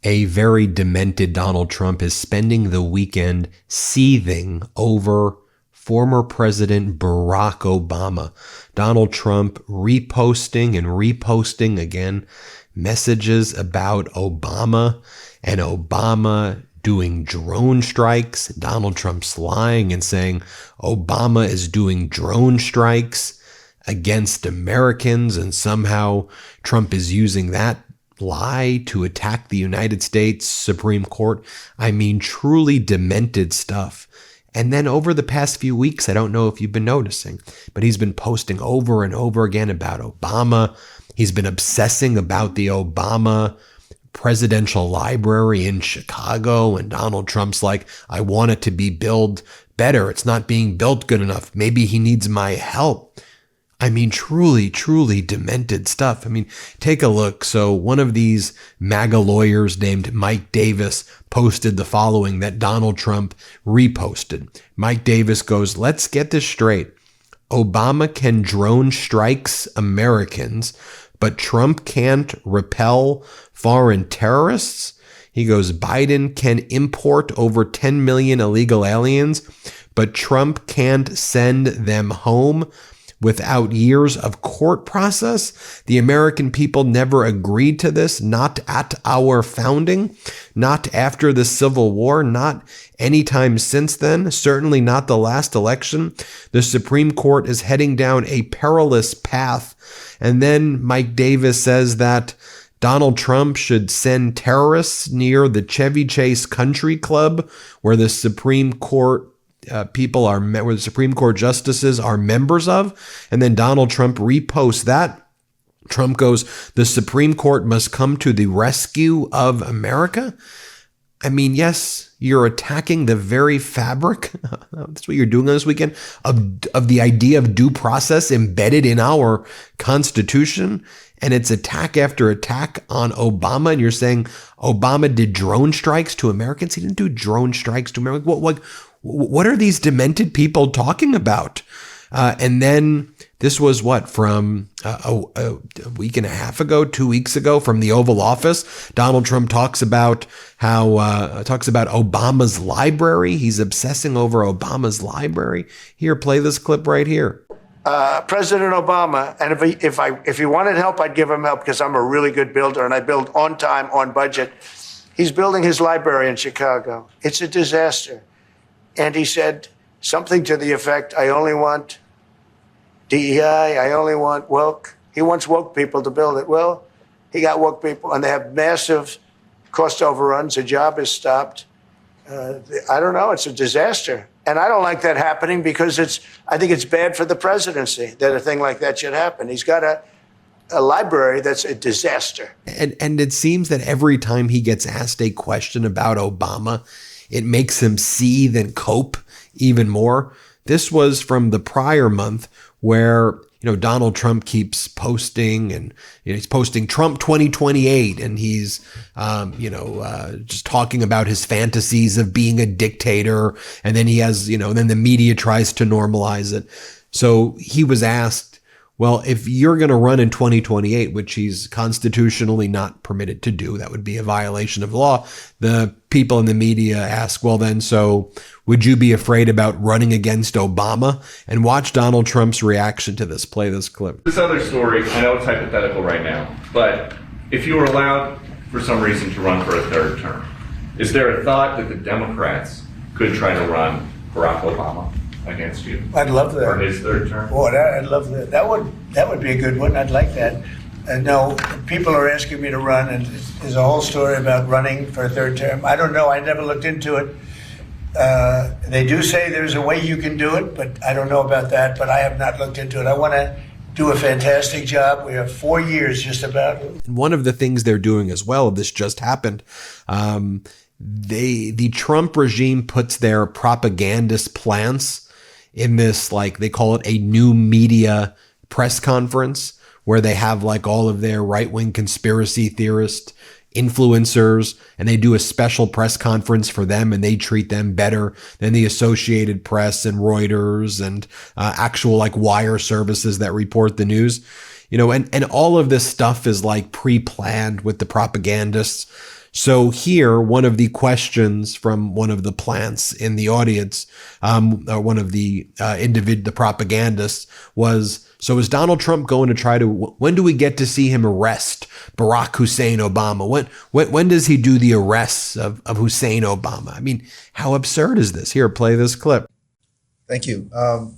A very demented Donald Trump is spending the weekend seething over former President Barack Obama. Donald Trump reposting and reposting again messages about Obama and Obama doing drone strikes. Donald Trump's lying and saying Obama is doing drone strikes against Americans, and somehow Trump is using that lie to attack the United States Supreme Court. I mean, truly demented stuff. And then over the past few weeks, I don't know if you've been noticing, but he's been posting over and over again about Obama. He's been obsessing about the Obama presidential library in Chicago. And Donald Trump's like, I want it to be built better. It's not being built good enough. Maybe he needs my help. I mean, truly, truly demented stuff. I mean, take a look. So one of these MAGA lawyers named Mike Davis posted the following that Donald Trump reposted. Mike Davis goes, let's get this straight. Obama can drone strikes Americans, but Trump can't repel foreign terrorists. He goes, Biden can import over 10 million illegal aliens, but Trump can't send them home without years of court process. The American people never agreed to this, not at our founding, not after the Civil War, not anytime since then, certainly not the last election. The Supreme Court is heading down a perilous path. And then Mike Davis says that Donald Trump should send terrorists near the Chevy Chase Country Club, where the Supreme Court where the Supreme Court justices are members of. And then Donald Trump reposts that. Trump goes, the Supreme Court must come to the rescue of America. I mean, yes, you're attacking the very fabric. That's what you're doing this weekend of the idea of due process embedded in our Constitution. And it's attack after attack on Obama. And you're saying Obama did drone strikes to Americans. He didn't do drone strikes to Americans. What are these demented people talking about? And then this was from a week and a half ago, 2 weeks ago, from the Oval Office. Donald Trump talks about Obama's library. He's obsessing over Obama's library. Here, play this clip right here. President Obama, and if he wanted help, I'd give him help because I'm a really good builder and I build on time, on budget. He's building his library in Chicago. It's a disaster. And he said something to the effect, I only want DEI, I only want woke. He wants woke people to build it. Well, he got woke people, and they have massive cost overruns. The job is stopped. I don't know. It's a disaster. And I don't like that happening because I think it's bad for the presidency that a thing like that should happen. He's got a library that's a disaster. And it seems that every time he gets asked a question about Obama, it makes him seethe and cope even more. This was from the prior month where, Donald Trump keeps posting and he's posting Trump 2028 and he's, just talking about his fantasies of being a dictator. And then he has, then the media tries to normalize it. So he was asked, well, if you're going to run in 2028, which he's constitutionally not permitted to do, that would be a violation of law. The people in the media ask, well, then, so would you be afraid about running against Obama? And watch Donald Trump's reaction to this. Play this clip. This other story, I know it's hypothetical right now, but if you were allowed for some reason to run for a third term, is there a thought that the Democrats could try to run Barack Obama against you? I'd love that. For his third term? Boy, I'd love that. That would be a good one. I'd like that. No, people are asking me to run, and there's a whole story about running for a third term. I don't know. I never looked into it. They do say there's a way you can do it, but I don't know about that. But I have not looked into it. I want to do a fantastic job. We have 4 years just about. One of the things they're doing as well, this just happened, the Trump regime puts their propagandist plants in this, they call it a new media press conference, where they have all of their right-wing conspiracy theorist influencers, and they do a special press conference for them, and they treat them better than the Associated Press and Reuters and actual wire services that report the news. And all of this stuff is pre-planned with the propagandists. So here, one of the questions from one of the plants in the audience, one of the the propagandists was, so is Donald Trump going to try to, when do we get to see him arrest Barack Hussein Obama? When does he do the arrests of Hussein Obama? I mean, how absurd is this? Here, play this clip. Thank you.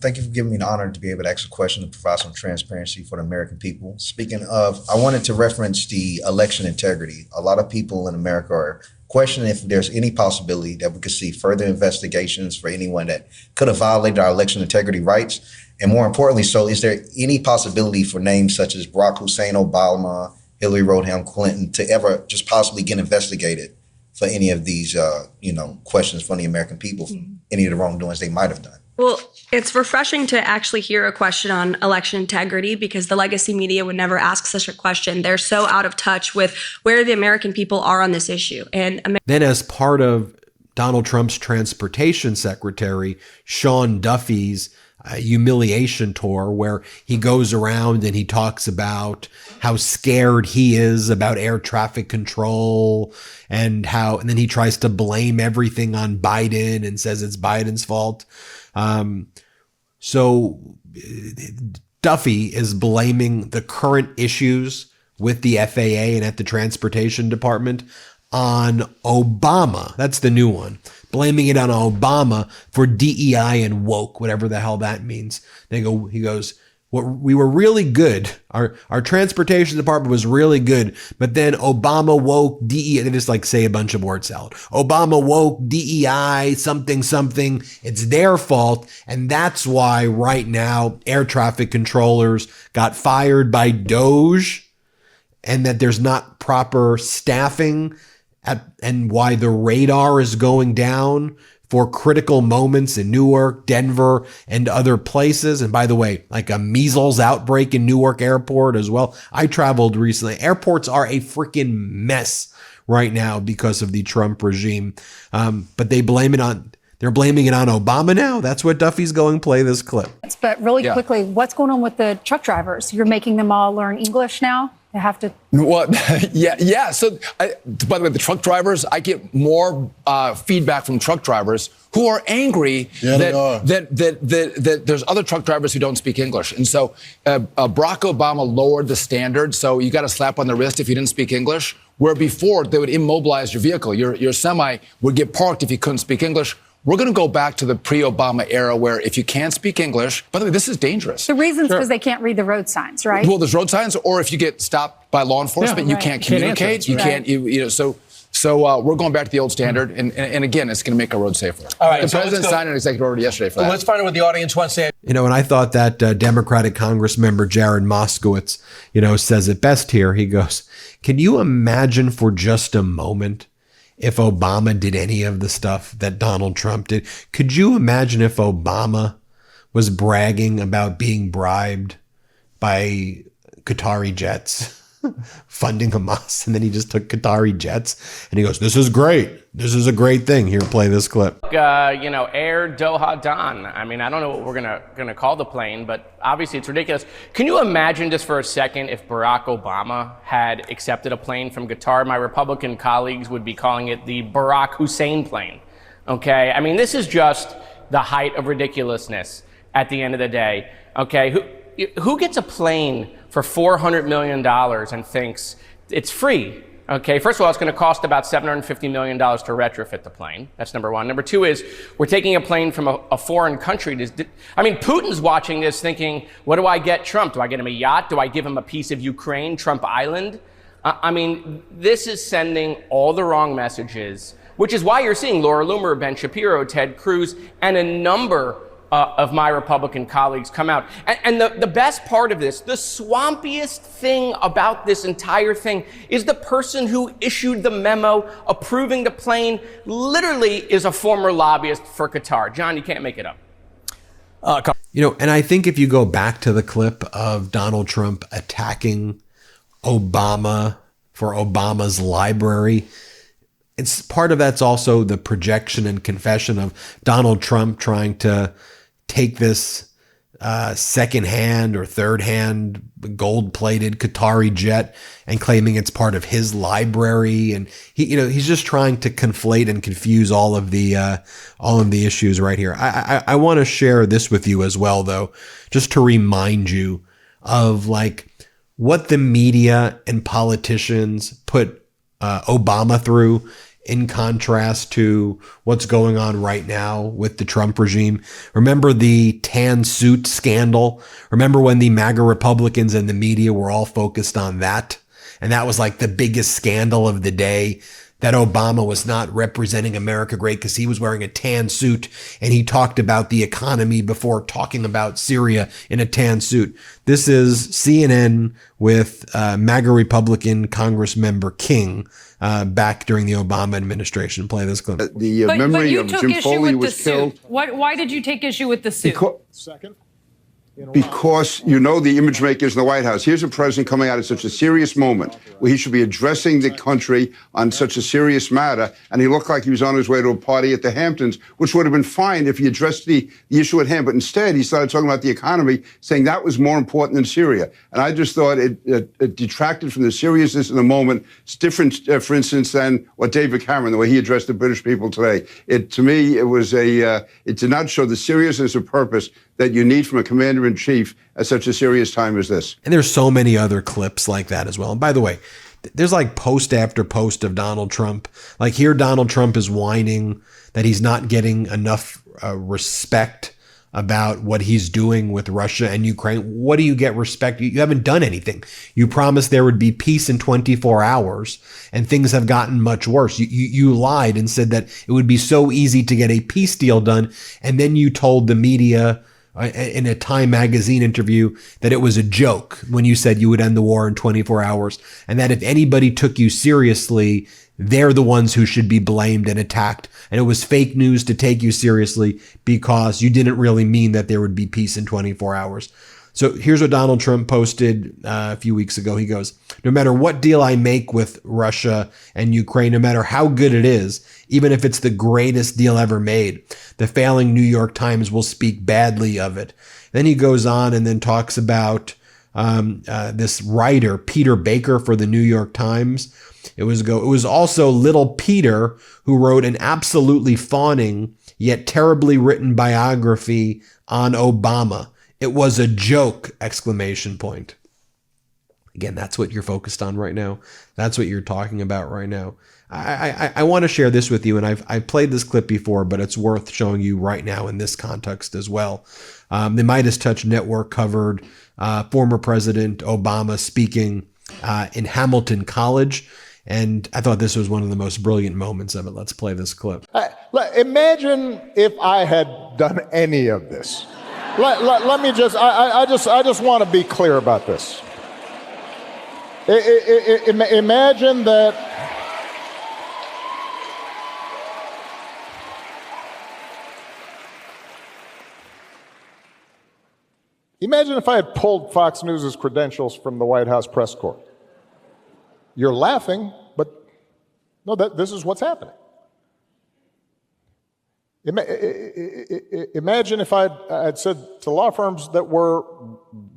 Thank you for giving me the honor to be able to ask a question to provide some transparency for the American people. Speaking of, I wanted to reference the election integrity. A lot of people in America are questioning if there's any possibility that we could see further investigations for anyone that could have violated our election integrity rights. And more importantly, so is there any possibility for names such as Barack Hussein Obama, Hillary Rodham Clinton to ever just possibly get investigated for any of these, questions from the American people, any of the wrongdoings they might have done? Well, it's refreshing to actually hear a question on election integrity, because the legacy media would never ask such a question. They're so out of touch with where the American people are on this issue. And then, as part of Donald Trump's transportation secretary, Sean Duffy's humiliation tour, where he goes around and he talks about how scared he is about air traffic control and then he tries to blame everything on Biden and says it's Biden's fault. So Duffy is blaming the current issues with the FAA and at the Transportation Department on Obama. That's the new one. Blaming it on Obama for DEI and woke, whatever the hell that means. He goes, we were really good. Our transportation department was really good, but then Obama woke DEI. They just say a bunch of word salad. Obama woke DEI something. It's their fault, and that's why right now air traffic controllers got fired by DOJ, and that there's not proper staffing, and why the radar is going down for critical moments in Newark, Denver, and other places. And by the way, like a measles outbreak in Newark Airport as well. I traveled recently. Airports are a freaking mess right now because of the Trump regime. But they're blaming it on Obama now. That's what Duffy's going. Play this clip. But really quickly, what's going on with the truck drivers? You're making them all learn English now? They have to. Well, yeah. So, by the way, the truck drivers, I get more feedback from truck drivers who are angry that there's other truck drivers who don't speak English. And so Barack Obama lowered the standard. So you got a slap on the wrist if you didn't speak English, where before they would immobilize your vehicle. Your semi would get parked if you couldn't speak English. We're going to go back to the pre-Obama era where if you can't speak English, by the way, this is danwer's. The reason's because they can't read the road signs, right? Well, there's road signs, or if you get stopped by law enforcement, you can't communicate. You can't, So we're going back to the old standard, and again, it's going to make our roads safer. All right, the president signed an executive order yesterday for that. Let's find out what the audience wants to say. And I thought that Democratic Congress member Jared Moskowitz, says it best here. He goes, can you imagine for just a moment if Obama did any of the stuff that Donald Trump did? Could you imagine if Obama was bragging about being bribed by Qatari jets, funding Hamas, and then he just took Qatari jets and he goes, this is great. This is a great thing. Here, play this clip. Air Doha Don. I mean, I don't know what we're gonna call the plane, but obviously it's ridiculous. Can you imagine just for a second if Barack Obama had accepted a plane from Qatar? My Republican colleagues would be calling it the Barack Hussein plane. Okay, I mean, this is just the height of ridiculousness at the end of the day. Okay, who gets a plane for $400 million and thinks it's free? Okay, first of all, it's going to cost about $750 million to retrofit the plane. That's number one. Number two is we're taking a plane from a foreign country. Putin's watching this thinking, what do I get Trump? Do I get him a yacht? Do I give him a piece of Ukraine, Trump Island? This is sending all the wrong messages, which is why you're seeing Laura Loomer, Ben Shapiro, Ted Cruz, and a number of my Republican colleagues come out. And the best part of this, the swampiest thing about this entire thing is the person who issued the memo approving the plane literally is a former lobbyist for Qatar. John, you can't make it up. And I think if you go back to the clip of Donald Trump attacking Obama for Obama's library, it's part of that's also the projection and confession of Donald Trump trying to take this second-hand or third-hand gold-plated Qatari jet and claiming it's part of his library, and he's just trying to conflate and confuse all of the issues right here. I want to share this with you as well, though, just to remind you of like what the media and politicians put Obama through, in contrast to what's going on right now with the Trump regime. Remember the tan suit scandal? Remember when the MAGA Republicans and the media were all focused on that? And that was like the biggest scandal of the day, that Obama was not representing America great because he was wearing a tan suit and he talked about the economy before talking about Syria in a tan suit. This is CNN with MAGA Republican Congress member King back during the Obama administration. Play this clip. The memory of Jim Foley was killed. Why did you take issue with the suit? Because the image makers in the White House. Here's a president coming out at such a serious moment where he should be addressing the country on such a serious matter, and he looked like he was on his way to a party at the Hamptons, which would have been fine if he addressed the issue at hand. But instead, he started talking about the economy, saying that was more important than Syria. And I just thought it detracted from the seriousness of the moment. It's different, for instance, than what David Cameron, the way he addressed the British people today. To me, it did not show the seriousness of purpose that you need from a commander-in-chief at such a serious time as this. And there's so many other clips like that as well. And by the way, there's like post after post of Donald Trump. Like here, Donald Trump is whining that he's not getting enough respect about what he's doing with Russia and Ukraine. What do you get respect? You haven't done anything. You promised there would be peace in 24 hours, and things have gotten much worse. You lied and said that it would be so easy to get a peace deal done, and then you told the media in a Time magazine interview that it was a joke when you said you would end the war in 24 hours, and that if anybody took you seriously, they're the ones who should be blamed and attacked. And it was fake news to take you seriously because you didn't really mean that there would be peace in 24 hours. So here's what Donald Trump posted a few weeks ago. He goes, "No matter what deal I make with Russia and Ukraine, no matter how good it is, even if it's the greatest deal ever made, the failing New York Times will speak badly of it." Then he goes on and then talks about this writer, Peter Baker, for the New York Times. It was also little Peter who wrote an absolutely fawning yet terribly written biography on Obama. It was a joke! Exclamation point. Again, that's what you're focused on right now. That's what you're talking about right now. I want to share this with you, and I've played this clip before, but it's worth showing you right now in this context as well. The MeidasTouch network covered former President Obama speaking in Hamilton College, and I thought this was one of the most brilliant moments of it. Let's play this clip. Imagine if I had done any of this. Let me I just want to be clear about this. Imagine that. Imagine if I had pulled Fox News' credentials from the White House press corps. You're laughing, but no, this is what's happening. Imagine if I'd said to law firms that were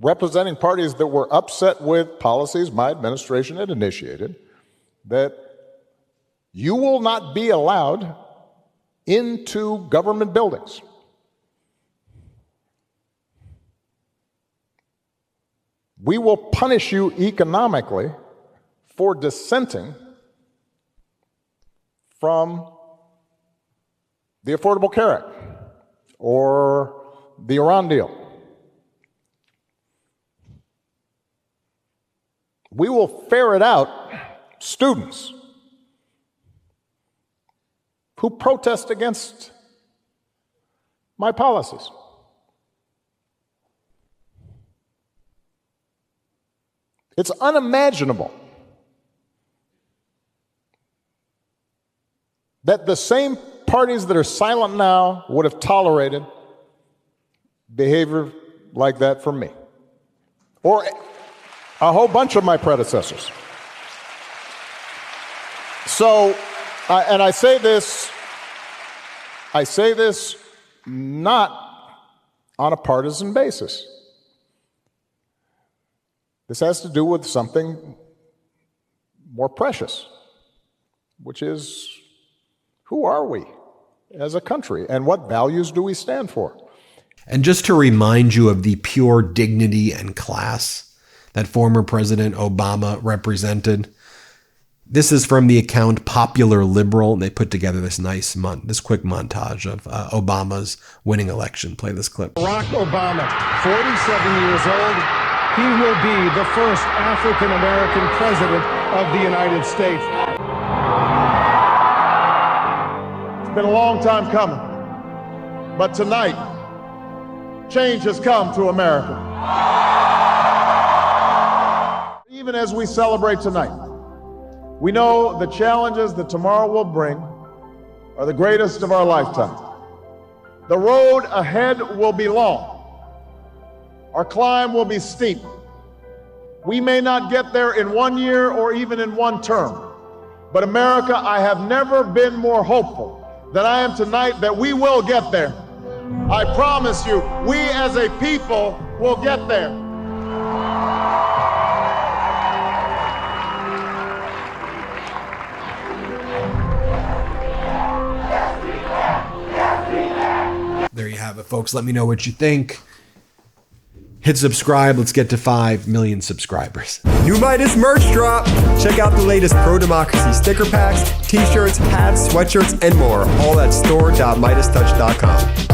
representing parties that were upset with policies my administration had initiated, that you will not be allowed into government buildings. We will punish you economically for dissenting from the Affordable Care Act or the Iran deal. We will ferret out students who protest against my policies. It's unimaginable that the same parties that are silent now would have tolerated behavior like that from me or a whole bunch of my predecessors. So, and I say this not on a partisan basis. This has to do with something more precious, which is, who are we as a country and what values do we stand for? And just to remind you of the pure dignity and class that former President Obama represented, this is from the account Popular Liberal. They put together this this quick montage of Obama's winning election. Play this clip. Barack Obama, 47 years old, he will be the first African-American president of the United States. It's been a long time coming, but tonight, change has come to America. Even as we celebrate tonight, we know the challenges that tomorrow will bring are the greatest of our lifetime. The road ahead will be long. Our climb will be steep. We may not get there in 1 year or even in one term, but America, I have never been more hopeful than I am tonight that we will get there. I promise you, we as a people will get there. There you have it, folks. Let me know what you think. Hit subscribe. Let's get to 5 million subscribers. New Meidas merch drop. Check out the latest pro-democracy sticker packs, t-shirts, hats, sweatshirts, and more. All at store.MeidasTouch.com.